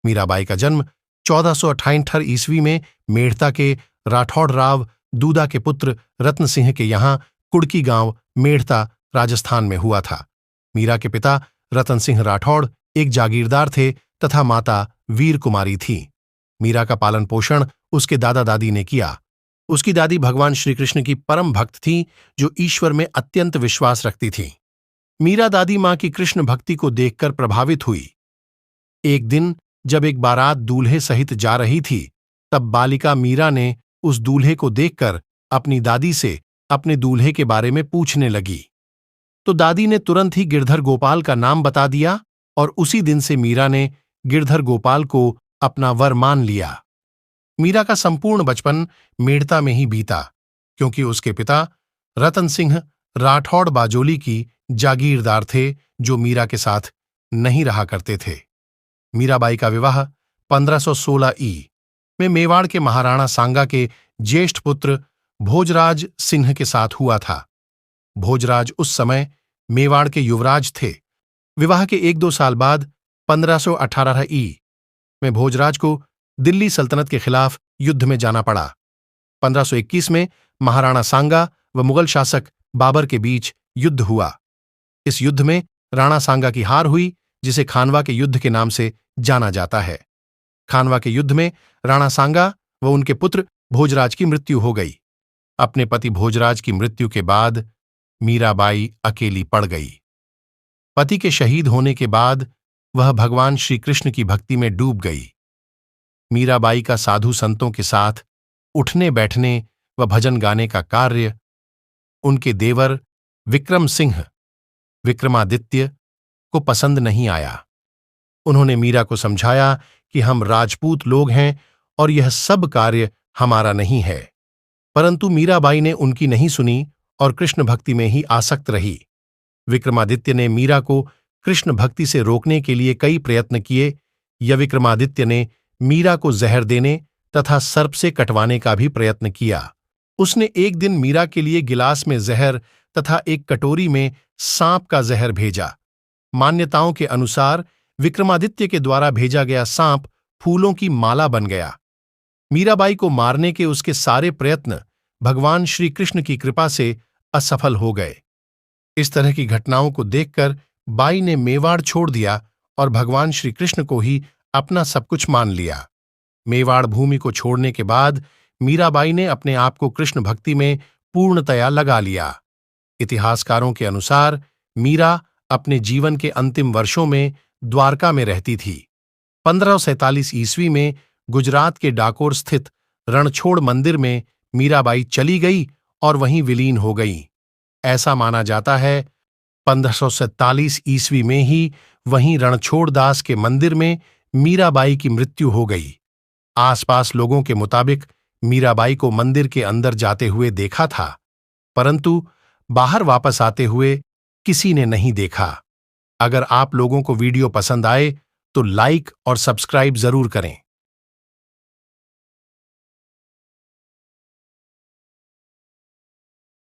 मीराबाई का जन्म 1468 ईस्वी में मेड़ता के राठौड़ राव दूदा के पुत्र रत्न सिंह के यहाँ कुड़की गांव मेड़ता राजस्थान में हुआ था। मीरा के पिता रतन सिंह राठौड़ एक जागीरदार थे तथा माता वीर कुमारी थी। मीरा का पालन पोषण उसके दादा दादी ने किया। उसकी दादी भगवान श्री कृष्ण की परम भक्त थी, जो ईश्वर में अत्यंत विश्वास रखती थी। मीरा दादी मां की कृष्ण भक्ति को देखकर प्रभावित हुई। एक दिन जब एक बारात दूल्हे सहित जा रही थी, तब बालिका मीरा ने उस दूल्हे को देखकर अपनी दादी से अपने दूल्हे के बारे में पूछने लगी, तो दादी ने तुरंत ही गिरधर गोपाल का नाम बता दिया और उसी दिन से मीरा ने गिरधर गोपाल को अपना वर मान लिया। मीरा का संपूर्ण बचपन मेड़ता में ही बीता, क्योंकि उसके पिता रतन सिंह राठौड़ बाजोली की जागीरदार थे, जो मीरा के साथ नहीं रहा करते थे। मीराबाई का विवाह 1516 में मेवाड़ के महाराणा सांगा के ज्येष्ठ पुत्र भोजराज सिंह के साथ हुआ था। भोजराज उस समय मेवाड़ के युवराज थे। विवाह के 1-2 साल बाद 1518 में भोजराज को दिल्ली सल्तनत के खिलाफ युद्ध में जाना पड़ा। 1521 में महाराणा सांगा व मुगल शासक बाबर के बीच युद्ध हुआ। इस युद्ध में राणा सांगा की हार हुई, जिसे खानवा के युद्ध के नाम से जाना जाता है। खानवा के युद्ध में राणा सांगा व उनके पुत्र भोजराज की मृत्यु हो गई। अपने पति भोजराज की मृत्यु के बाद मीराबाई अकेली पड़ गई। पति के शहीद होने के बाद वह भगवान श्री कृष्ण की भक्ति में डूब गई। मीराबाई का साधु संतों के साथ उठने बैठने व भजन गाने का कार्य उनके देवर विक्रम सिंह विक्रमादित्य को पसंद नहीं आया। उन्होंने मीरा को समझाया कि हम राजपूत लोग हैं और यह सब कार्य हमारा नहीं है, परंतु मीराबाई ने उनकी नहीं सुनी और कृष्ण भक्ति में ही आसक्त रही। विक्रमादित्य ने मीरा को कृष्ण भक्ति से रोकने के लिए कई प्रयत्न किए या विक्रमादित्य ने मीरा को जहर देने तथा सर्प से कटवाने का भी प्रयत्न किया। उसने एक दिन मीरा के लिए गिलास में जहर तथा एक कटोरी में सांप का जहर भेजा। मान्यताओं के अनुसार विक्रमादित्य के द्वारा भेजा गया सांप फूलों की माला बन गया। मीराबाई को मारने के उसके सारे प्रयत्न भगवान श्री कृष्ण की कृपा से असफल हो गए। इस तरह की घटनाओं को देखकर बाई ने मेवाड़ छोड़ दिया और भगवान श्री कृष्ण को ही अपना सब कुछ मान लिया। मेवाड़ भूमि को छोड़ने के बाद मीराबाई ने अपने आप को कृष्ण भक्ति में पूर्णतया लगा लिया। इतिहासकारों के अनुसार मीरा अपने जीवन के अंतिम वर्षों में द्वारका में रहती थी। 1547 ईस्वी में गुजरात के डाकोर स्थित रणछोड़ मंदिर में मीराबाई चली गई और वहीं विलीन हो गई। ऐसा माना जाता है 1547 ईस्वी में ही वहीं रणछोड़ दास के मंदिर में मीराबाई की मृत्यु हो गई। आसपास लोगों के मुताबिक मीराबाई को मंदिर के अंदर जाते हुए देखा था, परंतु बाहर वापस आते हुए किसी ने नहीं देखा। अगर आप लोगों को वीडियो पसंद आए तो लाइक और सब्सक्राइब जरूर करें।